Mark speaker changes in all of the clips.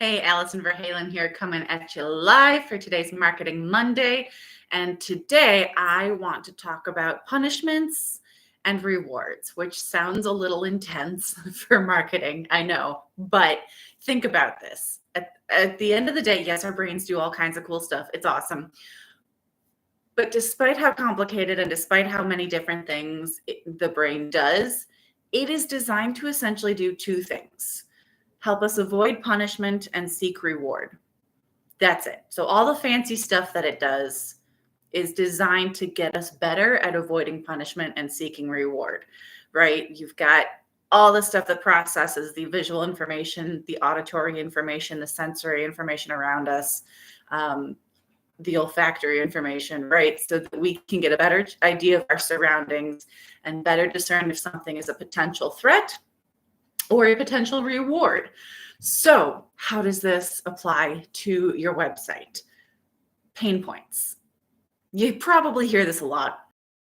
Speaker 1: Hey, Allison Verhalen here, coming at you live for today's Marketing Monday. And today I want to talk about punishments and rewards, which sounds a little intense for marketing, I know, but think about this. At the end of the day, yes, our brains do all kinds of cool stuff. It's awesome. But despite how complicated and despite how many different things the brain does, it is designed to essentially do two things: help us avoid punishment and seek reward. That's it. So all the fancy stuff that it does is designed to get us better at avoiding punishment and seeking reward, right? You've got all the stuff that processes the visual information, the auditory information, the sensory information around us, the olfactory information, right? So that we can get a better idea of our surroundings and better discern if something is a potential threat or a potential reward. So how does this apply to your website? Pain points. You probably hear this a lot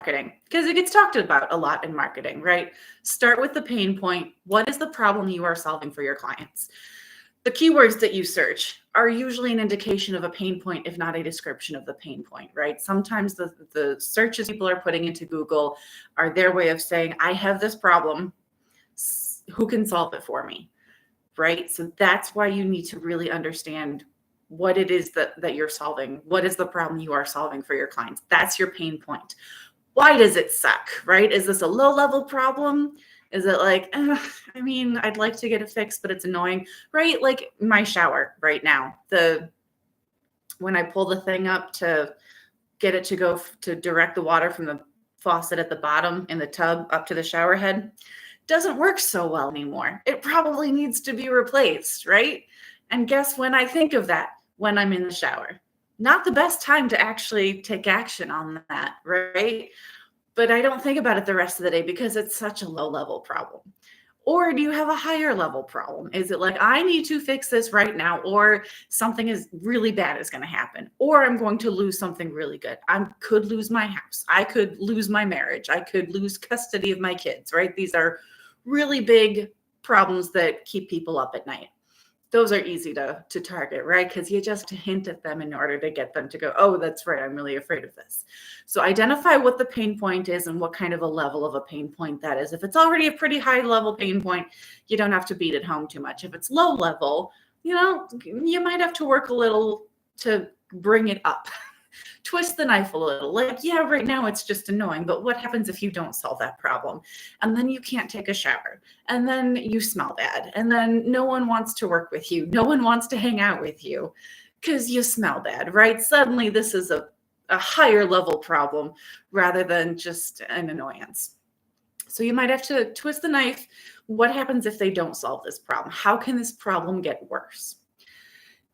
Speaker 1: in marketing because it gets talked about a lot in marketing, right? Start with the pain point. What is the problem you are solving for your clients? The keywords that you search are usually an indication of a pain point, if not a description of the pain point, right? Sometimes the searches people are putting into Google are their way of saying, I have this problem. Who can solve it for me, right? So that's why you need to really understand what it is that you're solving. What is the problem you are solving for your clients? That's your pain point. Why does it suck, right? Is this a low-level problem? Is it like, I'd like to get it fixed, but it's annoying, right? Like my shower right now, when I pull the thing up to get it to go to direct the water from the faucet at the bottom in the tub up to the shower head, doesn't work so well anymore. It probably needs to be replaced, right? And guess when I think of that? When I'm in the shower. Not the best time to actually take action on that, right? But I don't think about it the rest of the day because it's such a low-level problem. Or do you have a higher level problem? Is it like, I need to fix this right now, or something is really bad is going to happen, or I'm going to lose something really good. I could lose my house. I could lose my marriage. I could lose custody of my kids, right? These are really big problems that keep people up at night. Those are easy to target, right? Because you just hint at them in order to get them to go, oh, that's right, I'm really afraid of this. So identify what the pain point is and what kind of a level of a pain point that is. If it's already a pretty high level pain point, you don't have to beat it home too much. If it's low level, you might have to work a little to bring it up. Twist the knife a little. Like, yeah, right now it's just annoying, but what happens if you don't solve that problem? And then you can't take a shower, and then you smell bad, and then no one wants to work with you. No one wants to hang out with you because you smell bad, right? Suddenly this is a higher level problem rather than just an annoyance. So you might have to twist the knife. What happens if they don't solve this problem? How can this problem get worse?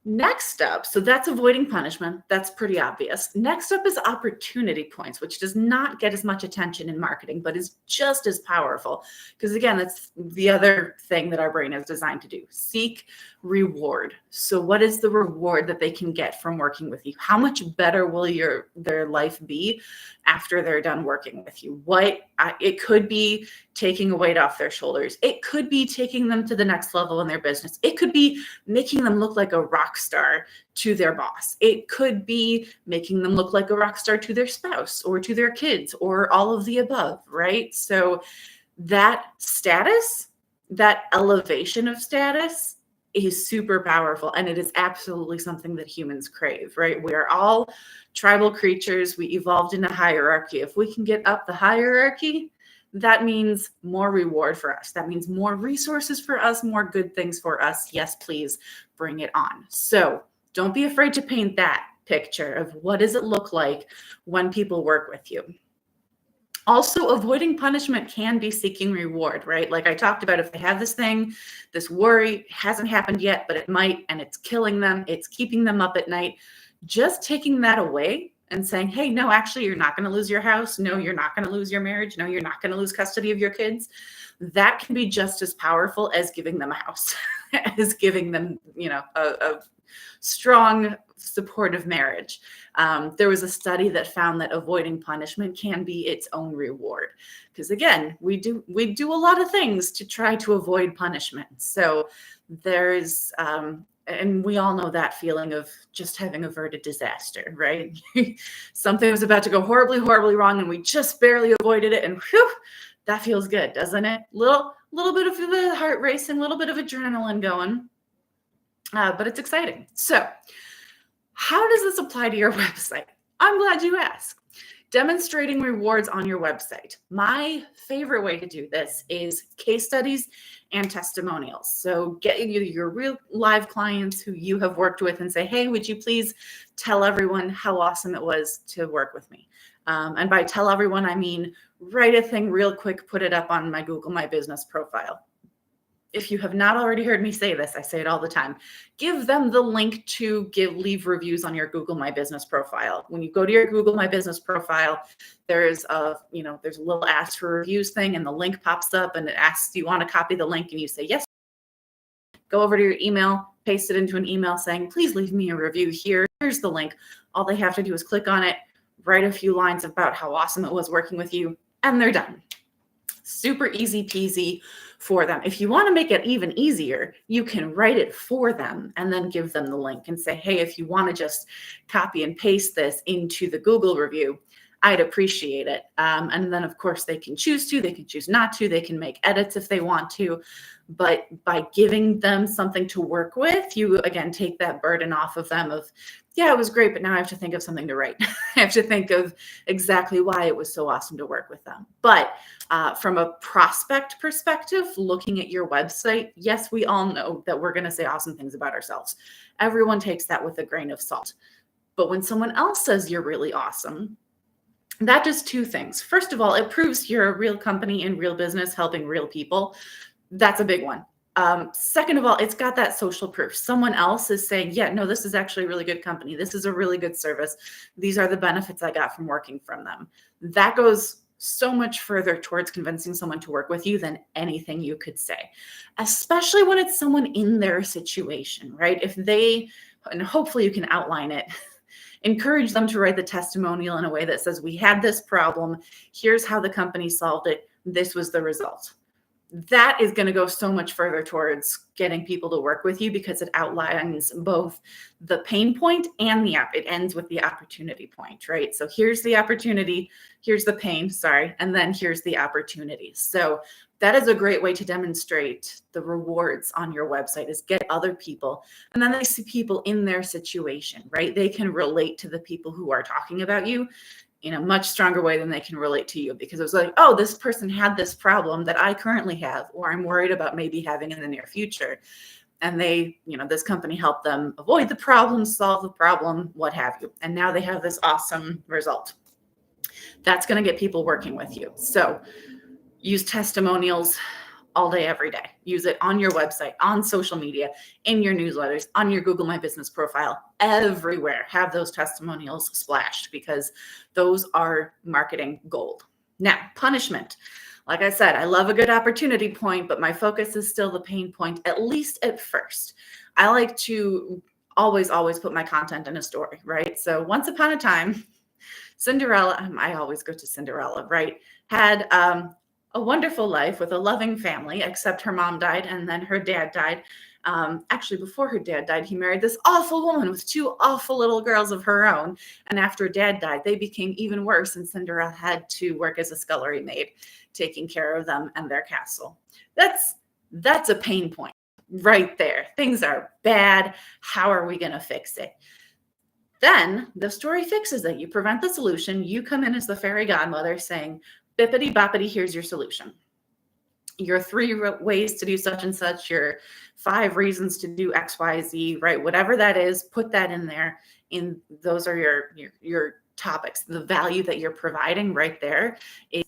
Speaker 1: Next up, so that's avoiding punishment. That's pretty obvious. Next up is opportunity points, which does not get as much attention in marketing, but is just as powerful. Because again, that's the other thing that our brain is designed to do: seek reward. So what is the reward that they can get from working with you? How much better will their life be after they're done working with you? It could be taking a weight off their shoulders. It could be taking them to the next level in their business. It could be making them look like a rock star to their boss. It could be making them look like a rock star to their spouse or to their kids, or all of the above, right? So that status, that elevation of status, is super powerful, and it is absolutely something that humans crave, right? We are all tribal creatures. We evolved in a hierarchy. If we can get up the hierarchy, that means more reward for us. That means more resources for us, more good things for us. Yes, please bring it on. So don't be afraid to paint that picture of what does it look like when people work with you. Also, avoiding punishment can be seeking reward, right? Like I talked about, if they have this thing, this worry hasn't happened yet, but it might, and it's killing them, it's keeping them up at night, just taking that away and saying, hey, no, actually, you're not going to lose your house. No, you're not going to lose your marriage. No, you're not going to lose custody of your kids. That can be just as powerful as giving them a house, as giving them, a strong, supportive marriage. There was a study that found that avoiding punishment can be its own reward. Because again, we do a lot of things to try to avoid punishment. So there's And we all know that feeling of just having averted disaster, right? Something was about to go horribly, horribly wrong, and we just barely avoided it. And whew, that feels good, doesn't it? Little bit of the heart racing, a little bit of adrenaline going, but it's exciting. So, how does this apply to your website? I'm glad you asked. Demonstrating rewards on your website. My favorite way to do this is case studies and testimonials. So get your real live clients who you have worked with and say, hey, would you please tell everyone how awesome it was to work with me? And by tell everyone, I mean, write a thing real quick, put it up on my Google My Business profile. If you have not already heard me say this, I say it all the time. Give them the link to leave reviews on your Google My Business profile. When you go to your Google My Business profile, there's a little ask for reviews thing, and the link pops up and it asks, do you want to copy the link? And you say yes. Go over to your email, paste it into an email saying, please leave me a review here. Here's the link. All they have to do is click on it, write a few lines about how awesome it was working with you, and they're done. Super easy peasy for them. If you want to make it even easier, you can write it for them and then give them the link and say, hey, if you want to just copy and paste this into the Google review, I'd appreciate it. And then, of course, they can choose to, they can choose not to, they can make edits if they want to. But by giving them something to work with, you, again, take that burden off of them of, yeah, it was great, but now I have to think of something to write. I have to think of exactly why it was so awesome to work with them. But from a prospect perspective, looking at your website, yes, we all know that we're going to say awesome things about ourselves. Everyone takes that with a grain of salt. But when someone else says you're really awesome, that does two things. First of all, it proves you're a real company in real business helping real people. That's a big one. Second of all, it's got that social proof. Someone else is saying, yeah, no, this is actually a really good company. This is a really good service. These are the benefits I got from working from them. That goes so much further towards convincing someone to work with you than anything you could say, especially when it's someone in their situation, right? And hopefully you can outline it, encourage them to write the testimonial in a way that says, we had this problem. Here's how the company solved it. This was the result. That is going to go so much further towards getting people to work with you because it outlines both the pain point and it ends with the opportunity point, right? So here's the opportunity, here's the pain, and then here's the opportunity. So that is a great way to demonstrate the rewards on your website is get other people, and then they see people in their situation, right? They can relate to the people who are talking about you in a much stronger way than they can relate to you, because it was like, oh, this person had this problem that I currently have, or I'm worried about maybe having in the near future. And this company helped them avoid the problem, solve the problem, what have you. And now they have this awesome result. That's going to get people working with you. So use testimonials all day, every day. Use it on your website, on social media, in your newsletters, on your Google My Business profile, everywhere. Have those testimonials splashed because those are marketing gold. Now, punishment. Like I said, I love a good opportunity point, but my focus is still the pain point, at least at first. I like to always put my content in a story, right? So once upon a time, Cinderella, I always go to Cinderella, right? Had a wonderful life with a loving family, except her mom died and then her dad died. Actually, before her dad died, he married this awful woman with two awful little girls of her own. And after dad died, they became even worse, and Cinderella had to work as a scullery maid, taking care of them and their castle. That's a pain point right there. Things are bad. How are we going to fix it? Then the story fixes it. You prevent the solution. You come in as the fairy godmother saying, bippity boppity, here's your solution. Your 3 ways to do such and such, your 5 reasons to do X, Y, Z, right? Whatever that is, put that in there. Those are your topics. The value that you're providing right there is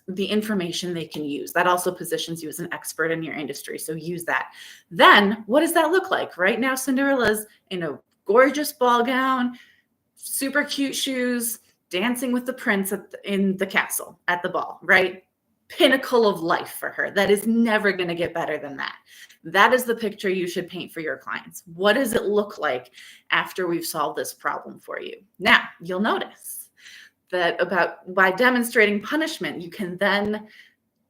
Speaker 1: the information they can use. That also positions you as an expert in your industry. So use that. Then what does that look like? Right now, Cinderella's in a gorgeous ball gown, super cute shoes, dancing with the prince in the castle at the ball, right? Pinnacle of life for her. That is never going to get better than that. That is the picture you should paint for your clients. What does it look like after we've solved this problem for you? Now, you'll notice that by demonstrating punishment, you can then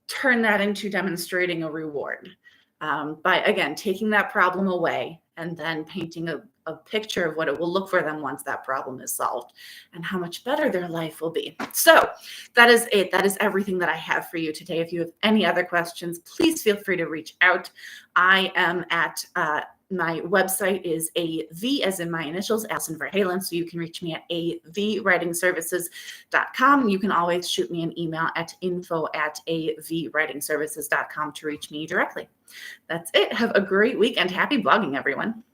Speaker 1: turn that into demonstrating a reward. by, again, taking that problem away and then painting a picture of what it will look for them once that problem is solved and how much better their life will be. So that is it. That is everything that I have for you today. If you have any other questions, please feel free to reach out. I am at my website is AV, as in my initials, Allison Verhalen. So you can reach me at avwritingservices.com. You can always shoot me an email at info@avwritingservices.com to reach me directly. That's it. Have a great week and happy blogging, everyone.